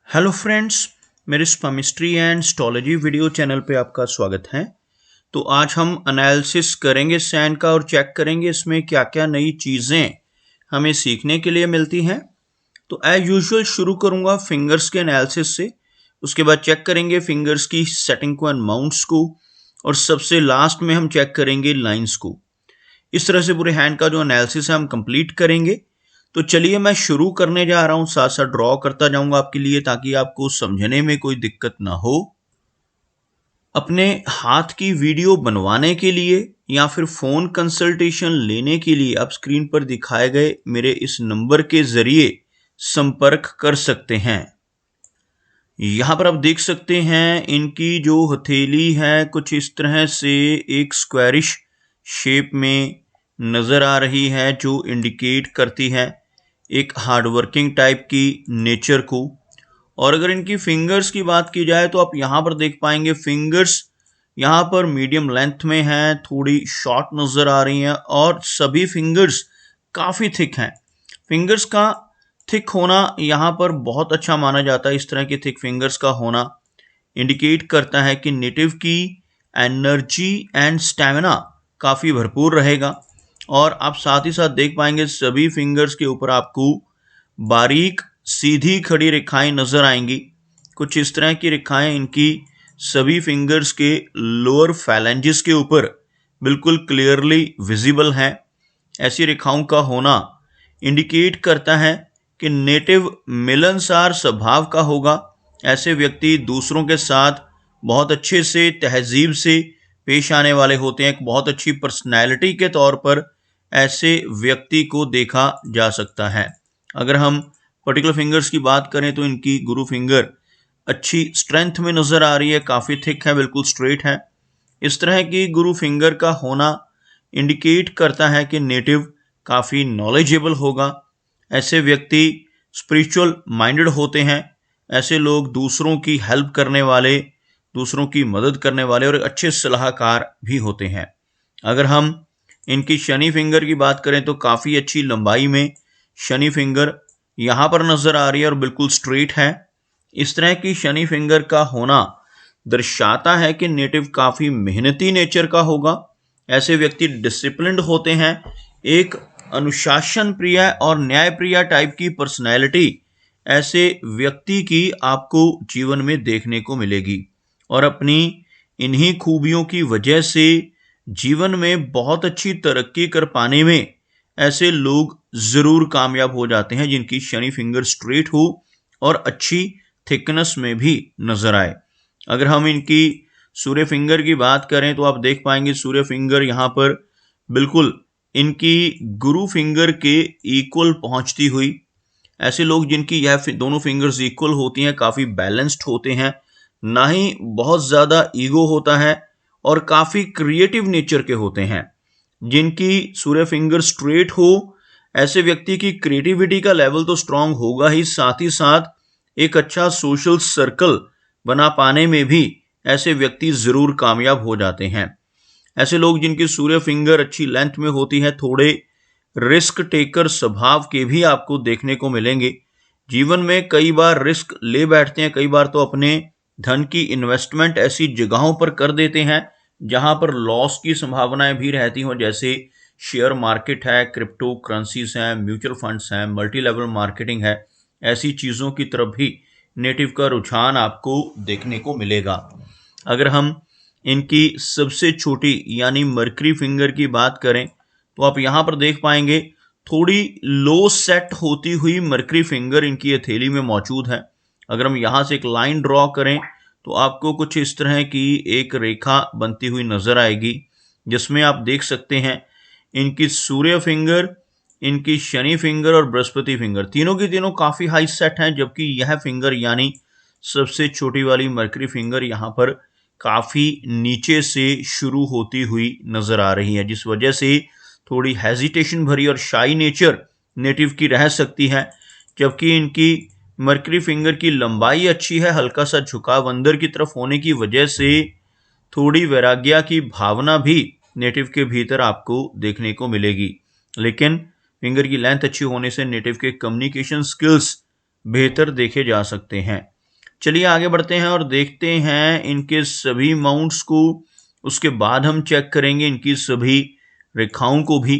Hello friends, मेरे chemistry and astrology video channel पे आपका स्वागत है। तो आज हम एनालिसिस करेंगे सैन का और चेक करेंगे इसमें क्या क्या नई चीज़ें हमें सीखने के लिए मिलती हैं। तो एज यूजुअल शुरू करूंगा फिंगर्स के एनालिसिस से, उसके बाद चेक करेंगे फिंगर्स की सेटिंग को एंड माउंट्स को, और सबसे लास्ट में हम चेक करेंगे लाइंस को। इस तरह से पूरे हैंड का जो एनालिसिस है हम कंप्लीट करेंगे। तो चलिए मैं शुरू करने जा रहा हूं, साथ साथ ड्रॉ करता जाऊंगा आपके लिए ताकि आपको समझने में कोई दिक्कत ना हो। अपने हाथ की वीडियो बनवाने के लिए या फिर फोन कंसल्टेशन लेने के लिए आप स्क्रीन पर दिखाए गए मेरे इस नंबर के जरिए संपर्क कर सकते हैं। यहां पर आप देख सकते हैं इनकी जो हथेली है कुछ इस तरह से एक स्क्वायरिश शेप में नजर आ रही है, जो इंडिकेट करती है एक हार्डवर्किंग टाइप की नेचर को। और अगर इनकी फिंगर्स की बात की जाए तो आप यहाँ पर देख पाएंगे फिंगर्स यहाँ पर मीडियम लेंथ में हैं, थोड़ी शॉर्ट नज़र आ रही हैं और सभी फिंगर्स काफ़ी थिक हैं। फिंगर्स का थिक होना यहाँ पर बहुत अच्छा माना जाता है। इस तरह की थिक फिंगर्स का होना इंडिकेट करता है कि नेटिव की एनर्जी एंड स्टैमिना काफ़ी भरपूर रहेगा। और आप साथ ही साथ देख पाएंगे सभी फिंगर्स के ऊपर आपको बारीक सीधी खड़ी रेखाएं नजर आएंगी। कुछ इस तरह की रेखाएं इनकी सभी फिंगर्स के लोअर फैलेंजेस के ऊपर बिल्कुल क्लियरली विजिबल हैं। ऐसी रेखाओं का होना इंडिकेट करता है कि नेटिव मिलनसार स्वभाव का होगा। ऐसे व्यक्ति दूसरों के साथ बहुत अच्छे से तहजीब से पेश आने वाले होते हैं। एक बहुत अच्छी पर्सनैलिटी के तौर पर ऐसे व्यक्ति को देखा जा सकता है। अगर हम पर्टिकुलर फिंगर्स की बात करें तो इनकी गुरु फिंगर अच्छी स्ट्रेंथ में नज़र आ रही है, काफ़ी थिक है, बिल्कुल स्ट्रेट है। इस तरह की गुरु फिंगर का होना इंडिकेट करता है कि नेटिव काफ़ी नॉलेजेबल होगा। ऐसे व्यक्ति स्पिरिचुअल माइंडेड होते हैं। ऐसे लोग दूसरों की हेल्प करने वाले, दूसरों की मदद करने वाले और अच्छे सलाहकार भी होते हैं। अगर हम इनकी शनि फिंगर की बात करें तो काफ़ी अच्छी लंबाई में शनि फिंगर यहाँ पर नज़र आ रही है और बिल्कुल स्ट्रेट है। इस तरह की शनि फिंगर का होना दर्शाता है कि नेटिव काफ़ी मेहनती नेचर का होगा। ऐसे व्यक्ति डिसिप्लिन्ड होते हैं। एक अनुशासन प्रिय और न्याय प्रिय टाइप की पर्सनैलिटी ऐसे व्यक्ति की आपको जीवन में देखने को मिलेगी। और अपनी इन्हीं खूबियों की वजह से जीवन में बहुत अच्छी तरक्की कर पाने में ऐसे लोग ज़रूर कामयाब हो जाते हैं जिनकी शनि फिंगर स्ट्रेट हो और अच्छी थिकनेस में भी नज़र आए। अगर हम इनकी सूर्य फिंगर की बात करें तो आप देख पाएंगे सूर्य फिंगर यहाँ पर बिल्कुल इनकी गुरु फिंगर के इक्वल पहुँचती हुई। ऐसे लोग जिनकी यह दोनों फिंगर्स इक्वल होती हैं काफ़ी बैलेंस्ड होते हैं, ना ही बहुत ज़्यादा ईगो होता है और काफ़ी क्रिएटिव नेचर के होते हैं। जिनकी सूर्य फिंगर स्ट्रेट हो, ऐसे व्यक्ति की क्रिएटिविटी का लेवल तो स्ट्रांग होगा ही साथ एक अच्छा सोशल सर्कल बना पाने में भी ऐसे व्यक्ति ज़रूर कामयाब हो जाते हैं। ऐसे लोग जिनकी सूर्य फिंगर अच्छी लेंथ में होती है थोड़े रिस्क टेकर स्वभाव के भी आपको देखने को मिलेंगे। जीवन में कई बार रिस्क ले बैठते हैं, कई बार तो अपने धन की इन्वेस्टमेंट ऐसी जगहों पर कर देते हैं जहां पर लॉस की संभावनाएं भी रहती हों, जैसे शेयर मार्केट है, क्रिप्टो करेंसीज हैं, म्यूचुअल फंड्स हैं, मल्टी लेवल मार्केटिंग है। ऐसी चीज़ों की तरफ भी नेटिव का रुझान आपको देखने को मिलेगा। अगर हम इनकी सबसे छोटी यानी मर्करी फिंगर की बात करें तो आप यहाँ पर देख पाएंगे थोड़ी लो सेट होती हुई मर्करी फिंगर इनकी हथेली में मौजूद है। अगर हम यहाँ से एक लाइन ड्रॉ करें तो आपको कुछ इस तरह की एक रेखा बनती हुई नजर आएगी, जिसमें आप देख सकते हैं इनकी सूर्य फिंगर, इनकी शनि फिंगर और बृहस्पति फिंगर तीनों की तीनों काफ़ी हाई सेट हैं, जबकि यह फिंगर यानी सबसे छोटी वाली मर्करी फिंगर यहाँ पर काफ़ी नीचे से शुरू होती हुई नज़र आ रही है, जिस वजह से थोड़ी हेजिटेशन भरी और शाई नेचर नेटिव की रह सकती है। जबकि इनकी मर्करी फिंगर की लंबाई अच्छी है, हल्का सा झुकाव अंदर की तरफ होने की वजह से थोड़ी वैराग्य की भावना भी नेटिव के भीतर आपको देखने को मिलेगी। लेकिन फिंगर की लेंथ अच्छी होने से नेटिव के कम्युनिकेशन स्किल्स बेहतर देखे जा सकते हैं। चलिए आगे बढ़ते हैं और देखते हैं इनके सभी माउंट्स को। उसके बाद हम चेक करेंगे इनकी सभी रेखाओं को भी।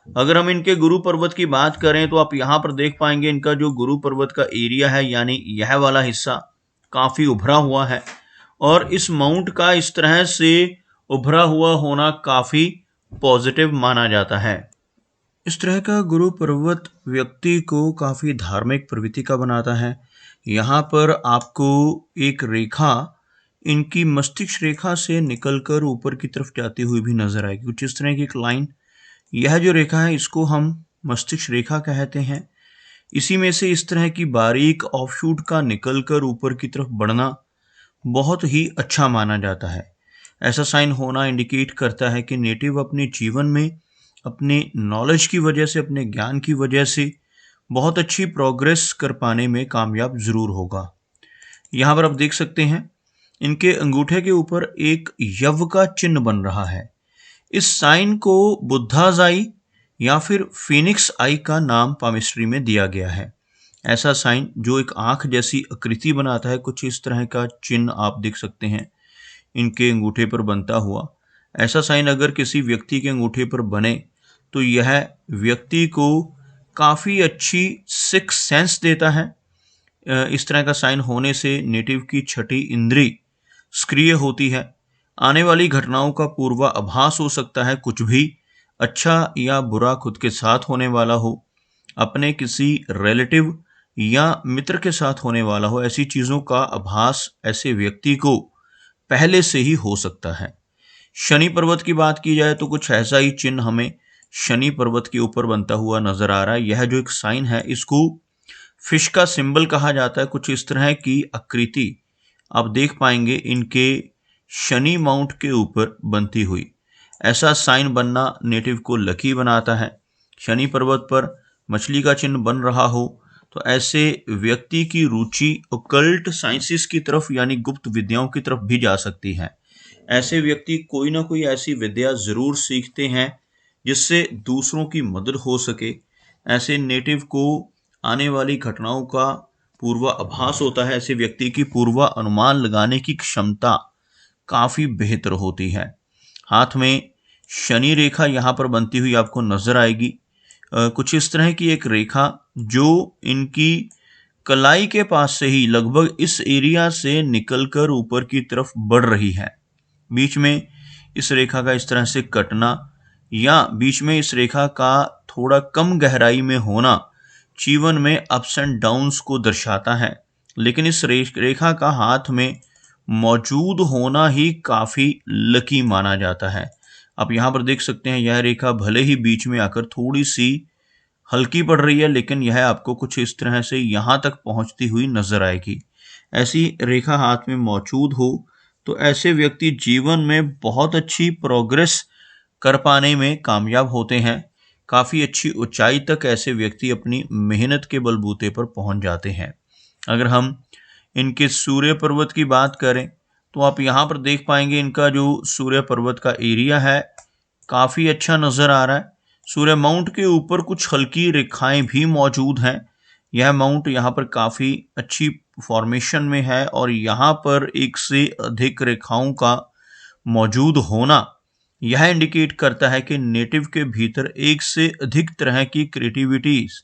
अगर हम इनके गुरु पर्वत की बात करें तो आप यहाँ पर देख पाएंगे इनका जो गुरु पर्वत का एरिया है, यानी यह वाला हिस्सा काफी उभरा हुआ है और इस माउंट का इस तरह से उभरा हुआ होना काफी पॉजिटिव माना जाता है। इस तरह का गुरु पर्वत व्यक्ति को काफी धार्मिक प्रवृत्ति का बनाता है। यहाँ पर आपको एक रेखा इनकी मस्तिष्क रेखा से निकलकर ऊपर की तरफ जाती हुई भी नजर आएगी, कुछ इस तरह की एक लाइन। यह जो रेखा है इसको हम मस्तिष्क रेखा कहते हैं। इसी में से इस तरह की बारीक ऑफशूट का निकलकर ऊपर की तरफ बढ़ना बहुत ही अच्छा माना जाता है। ऐसा साइन होना इंडिकेट करता है कि नेटिव अपने जीवन में अपने नॉलेज की वजह से, अपने ज्ञान की वजह से बहुत अच्छी प्रोग्रेस कर पाने में कामयाब जरूर होगा। यहाँ पर आप देख सकते हैं इनके अंगूठे के ऊपर एक यव का चिन्ह बन रहा है। इस साइन को बुद्धाज आई या फिर फिनिक्स आई का नाम पामिस्ट्री में दिया गया है। ऐसा साइन जो एक आंख जैसी आकृति बनाता है, कुछ इस तरह का चिन्ह आप देख सकते हैं इनके अंगूठे पर बनता हुआ। ऐसा साइन अगर किसी व्यक्ति के अंगूठे पर बने तो यह व्यक्ति को काफ़ी अच्छी सिक्स सेंस देता है। इस तरह का साइन होने से नेटिव की छठी इंद्री सक्रिय होती है। आने वाली घटनाओं का पूर्वाभास हो सकता है, कुछ भी अच्छा या बुरा खुद के साथ होने वाला हो, अपने किसी रिलेटिव या मित्र के साथ होने वाला हो, ऐसी चीज़ों का आभास ऐसे व्यक्ति को पहले से ही हो सकता है। शनि पर्वत की बात की जाए तो कुछ ऐसा ही चिन्ह हमें शनि पर्वत के ऊपर बनता हुआ नजर आ रहा है। यह जो एक साइन है इसको फिश का सिंबल कहा जाता है। कुछ इस तरह की आकृति आप देख पाएंगे इनके शनि माउंट के ऊपर बनती हुई। ऐसा साइन बनना नेटिव को लकी बनाता है। शनि पर्वत पर मछली का चिन्ह बन रहा हो तो ऐसे व्यक्ति की रुचि ओकल्ट साइंसेस की तरफ यानी गुप्त विद्याओं की तरफ भी जा सकती है। ऐसे व्यक्ति कोई ना कोई ऐसी विद्या जरूर सीखते हैं जिससे दूसरों की मदद हो सके। ऐसे नेटिव को आने वाली घटनाओं का पूर्वाभास होता है। ऐसे व्यक्ति की पूर्वानुमान लगाने की क्षमता काफी बेहतर होती है। हाथ में शनि रेखा यहाँ पर बनती हुई आपको नजर आएगी। कुछ इस तरह की एक रेखा जो इनकी कलाई के पास से ही लगभग इस एरिया से निकलकर ऊपर की तरफ बढ़ रही है। बीच में इस रेखा का इस तरह से कटना या बीच में इस रेखा का थोड़ा कम गहराई में होना जीवन में अप्स एंड डाउन्स को दर्शाता है, लेकिन इस रेखा का हाथ में मौजूद होना ही काफी लकी माना जाता है। आप यहाँ पर देख सकते हैं यह रेखा भले ही बीच में आकर थोड़ी सी हल्की पड़ रही है, लेकिन यह आपको कुछ इस तरह से यहाँ तक पहुँचती हुई नजर आएगी। ऐसी रेखा हाथ में मौजूद हो तो ऐसे व्यक्ति जीवन में बहुत अच्छी प्रोग्रेस कर पाने में कामयाब होते हैं। काफ़ी अच्छी ऊंचाई तक ऐसे व्यक्ति अपनी मेहनत के बलबूते पर पहुंच जाते हैं। अगर हम इनके सूर्य पर्वत की बात करें तो आप यहाँ पर देख पाएंगे इनका जो सूर्य पर्वत का एरिया है काफ़ी अच्छा नज़र आ रहा है। सूर्य माउंट के ऊपर कुछ हल्की रेखाएं भी मौजूद हैं। यह माउंट यहाँ पर काफ़ी अच्छी फॉर्मेशन में है और यहाँ पर एक से अधिक रेखाओं का मौजूद होना यह इंडिकेट करता है कि नेटिव के भीतर एक से अधिक तरह की क्रिएटिविटीज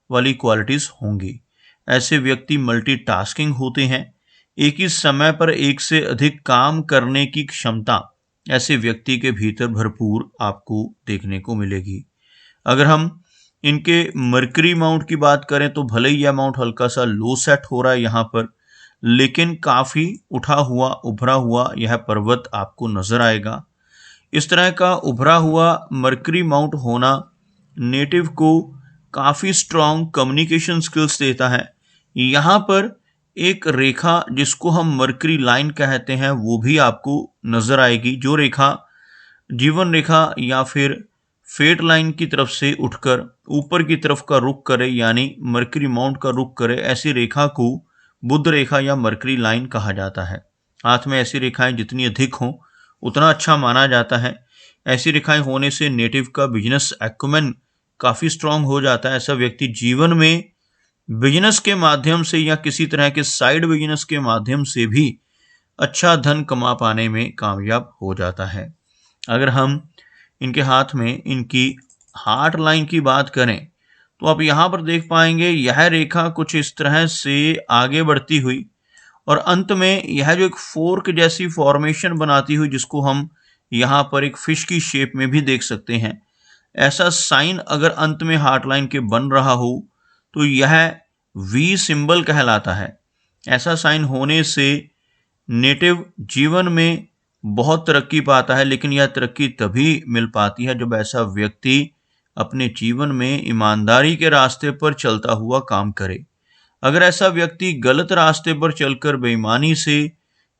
वाली क्वालिटीज होंगी। ऐसे व्यक्ति मल्टीटास्किंग होते हैं। एक ही समय पर एक से अधिक काम करने की क्षमता ऐसे व्यक्ति के भीतर भरपूर आपको देखने को मिलेगी। अगर हम इनके मरकरी माउंट की बात करें तो भले ही यह माउंट हल्का सा लो सेट हो रहा है यहाँ पर, लेकिन काफ़ी उठा हुआ उभरा हुआ यह पर्वत आपको नज़र आएगा। इस तरह का उभरा हुआ मरकरी माउंट होना नेटिव को काफ़ी स्ट्रॉन्ग कम्युनिकेशन स्किल्स देता है। यहाँ पर एक रेखा जिसको हम मरकरी लाइन कहते हैं वो भी आपको नज़र आएगी, जो रेखा जीवन रेखा या फिर फेट लाइन की तरफ से उठकर ऊपर की तरफ का रुख करे यानी मरकरी माउंट का रुख करे। ऐसी रेखा को बुध रेखा या मरकरी लाइन कहा जाता है। हाथ में ऐसी रेखाएं जितनी अधिक हों उतना अच्छा माना जाता है। ऐसी रेखाएं होने से नेटिव का बिजनेस एक्यूमेन काफ़ी स्ट्रांग हो जाता है। ऐसा व्यक्ति जीवन में बिजनेस के माध्यम से या किसी तरह के साइड बिजनेस के माध्यम से भी अच्छा धन कमा पाने में कामयाब हो जाता है। अगर हम इनके हाथ में इनकी हार्ट लाइन की बात करें तो आप यहाँ पर देख पाएंगे यह रेखा कुछ इस तरह से आगे बढ़ती हुई और अंत में यह जो एक फोर्क जैसी फॉर्मेशन बनाती हुई, जिसको हम यहाँ पर एक फिश की शेप में भी देख सकते हैं, ऐसा साइन अगर अंत में हार्ट लाइन के बन रहा हो तो यह वी सिंबल कहलाता है। ऐसा साइन होने से नेटिव जीवन में बहुत तरक्की पाता है, लेकिन यह तरक्की तभी मिल पाती है जब ऐसा व्यक्ति अपने जीवन में ईमानदारी के रास्ते पर चलता हुआ काम करे। अगर ऐसा व्यक्ति गलत रास्ते पर चलकर बेईमानी से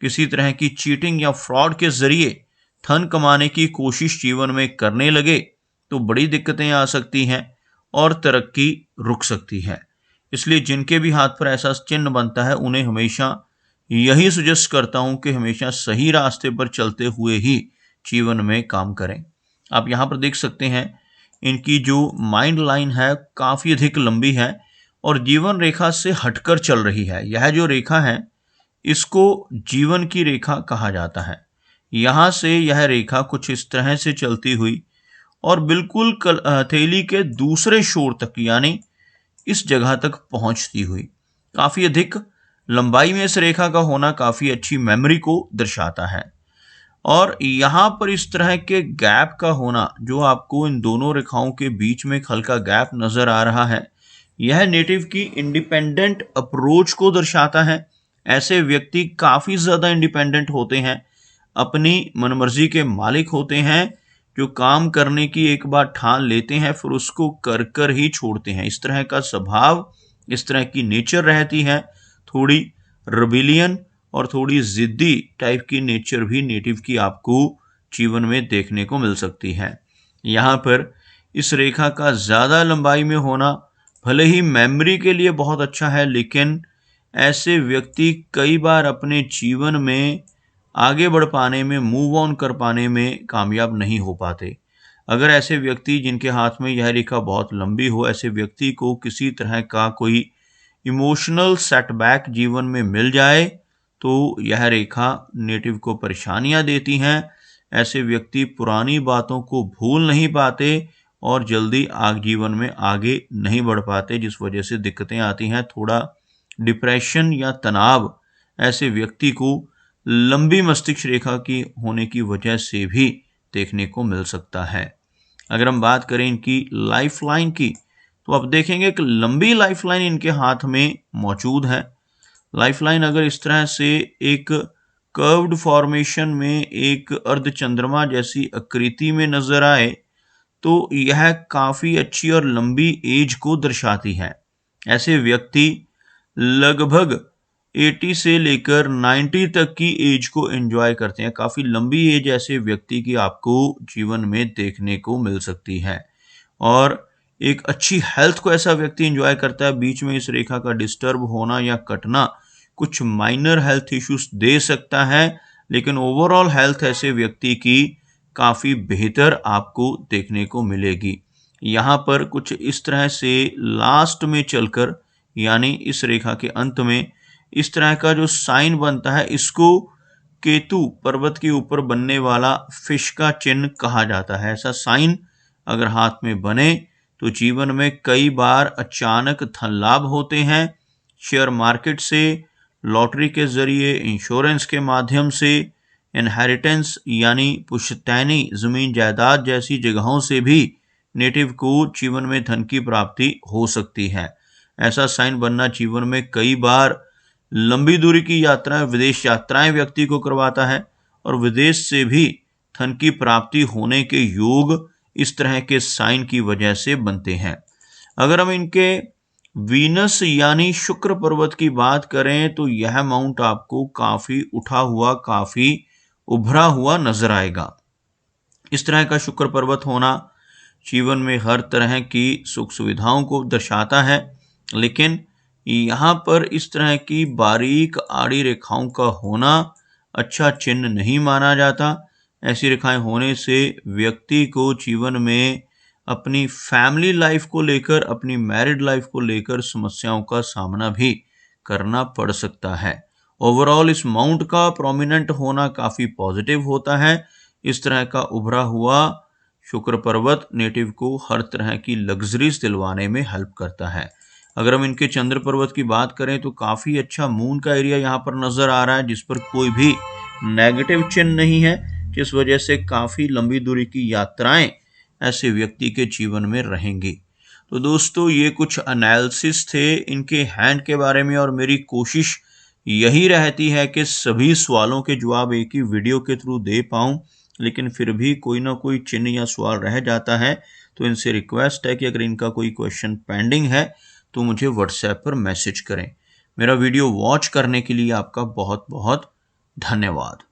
किसी तरह की चीटिंग या फ्रॉड के जरिए धन कमाने की कोशिश जीवन में करने लगे तो बड़ी दिक्कतें आ सकती हैं और तरक्की रुक सकती है। इसलिए जिनके भी हाथ पर ऐसा चिन्ह बनता है उन्हें हमेशा यही सजेस्ट करता हूं कि हमेशा सही रास्ते पर चलते हुए ही जीवन में काम करें। आप यहाँ पर देख सकते हैं इनकी जो माइंड लाइन है काफ़ी अधिक लंबी है और जीवन रेखा से हटकर चल रही है। यह जो रेखा है इसको जीवन की रेखा कहा जाता है। यहाँ से यह रेखा कुछ इस तरह से चलती हुई और बिल्कुल हथेली के दूसरे छोर तक यानी इस जगह तक पहुंचती हुई, काफ़ी अधिक लंबाई में इस रेखा का होना काफ़ी अच्छी मेमोरी को दर्शाता है। और यहाँ पर इस तरह के गैप का होना, जो आपको इन दोनों रेखाओं के बीच में एक हल्का गैप नज़र आ रहा है, यह नेटिव की इंडिपेंडेंट अप्रोच को दर्शाता है। ऐसे व्यक्ति काफ़ी ज़्यादा इंडिपेंडेंट होते हैं, अपनी मनमर्जी के मालिक होते हैं, जो काम करने की एक बार ठान लेते हैं फिर उसको कर कर ही छोड़ते हैं। इस तरह का स्वभाव, इस तरह की नेचर रहती है। थोड़ी रिबेलियन और थोड़ी ज़िद्दी टाइप की नेचर भी नेटिव की आपको जीवन में देखने को मिल सकती है। यहाँ पर इस रेखा का ज़्यादा लंबाई में होना भले ही मेमोरी के लिए बहुत अच्छा है, लेकिन ऐसे व्यक्ति कई बार अपने जीवन में आगे बढ़ पाने में, मूव ऑन कर पाने में कामयाब नहीं हो पाते। अगर ऐसे व्यक्ति जिनके हाथ में यह रेखा बहुत लंबी हो, ऐसे व्यक्ति को किसी तरह का कोई इमोशनल सेटबैक जीवन में मिल जाए तो यह रेखा नेटिव को परेशानियां देती हैं। ऐसे व्यक्ति पुरानी बातों को भूल नहीं पाते और जल्दी जीवन में आगे नहीं बढ़ पाते, जिस वजह से दिक्कतें आती हैं। थोड़ा डिप्रेशन या तनाव ऐसे व्यक्ति को लंबी मस्तिष्क रेखा की होने की वजह से भी देखने को मिल सकता है। अगर हम बात करें इनकी लाइफ लाइन की तो आप देखेंगे कि लंबी लाइफ लाइन इनके हाथ में मौजूद है। लाइफ लाइन अगर इस तरह से एक कर्व्ड फॉर्मेशन में एक अर्धचंद्रमा जैसी आकृति में नजर आए तो यह काफ़ी अच्छी और लंबी एज को दर्शाती है। ऐसे व्यक्ति लगभग 80 से लेकर 90 तक की एज को एंजॉय करते हैं। काफ़ी लंबी एज ऐसे व्यक्ति की आपको जीवन में देखने को मिल सकती है और एक अच्छी हेल्थ को ऐसा व्यक्ति एंजॉय करता है। बीच में इस रेखा का डिस्टर्ब होना या कटना कुछ माइनर हेल्थ इश्यूज दे सकता है, लेकिन ओवरऑल हेल्थ ऐसे व्यक्ति की काफ़ी बेहतर आपको देखने को मिलेगी। यहाँ पर कुछ इस तरह से लास्ट में चलकर यानी इस रेखा के अंत में इस तरह का जो साइन बनता है इसको केतु पर्वत के ऊपर बनने वाला फिश का चिन्ह कहा जाता है। ऐसा साइन अगर हाथ में बने तो जीवन में कई बार अचानक धन लाभ होते हैं। शेयर मार्केट से, लॉटरी के जरिए, इंश्योरेंस के माध्यम से, इनहेरिटेंस यानी पुश्तैनी ज़मीन जायदाद जैसी जगहों से भी नेटिव को जीवन में धन की प्राप्ति हो सकती है। ऐसा साइन बनना जीवन में कई बार लंबी दूरी की यात्राएं, विदेश यात्राएं व्यक्ति को करवाता है और विदेश से भी धन की प्राप्ति होने के योग इस तरह के साइन की वजह से बनते हैं। अगर हम इनके वीनस यानी शुक्र पर्वत की बात करें तो यह माउंट आपको काफ़ी उठा हुआ, काफ़ी उभरा हुआ नजर आएगा। इस तरह का शुक्र पर्वत होना जीवन में हर तरह की सुख सुविधाओं को दर्शाता है, लेकिन यहाँ पर इस तरह की बारीक आड़ी रेखाओं का होना अच्छा चिन्ह नहीं माना जाता। ऐसी रेखाएं होने से व्यक्ति को जीवन में अपनी फैमिली लाइफ को लेकर, अपनी मैरिड लाइफ को लेकर समस्याओं का सामना भी करना पड़ सकता है। ओवरऑल इस माउंट का प्रोमिनेंट होना काफ़ी पॉजिटिव होता है। इस तरह का उभरा हुआ शुक्र पर्वत नेटिव को हर तरह की लग्जरीज दिलवाने में हेल्प करता है। अगर हम इनके चंद्र पर्वत की बात करें तो काफ़ी अच्छा मून का एरिया यहाँ पर नज़र आ रहा है, जिस पर कोई भी नेगेटिव चिन्ह नहीं है, जिस वजह से काफ़ी लंबी दूरी की यात्राएं ऐसे व्यक्ति के जीवन में रहेंगी। तो दोस्तों, ये कुछ एनालिसिस थे इनके हैंड के बारे में, और मेरी कोशिश यही रहती है कि सभी सवालों के जवाब एक ही वीडियो के थ्रू दे पाऊँ, लेकिन फिर भी कोई ना कोई चिन्ह या सवाल रह जाता है। तो इनसे रिक्वेस्ट है कि अगर इनका कोई क्वेश्चन पेंडिंग है तो मुझे व्हाट्सएप पर मैसेज करें। मेरा वीडियो वॉच करने के लिए आपका बहुत बहुत धन्यवाद।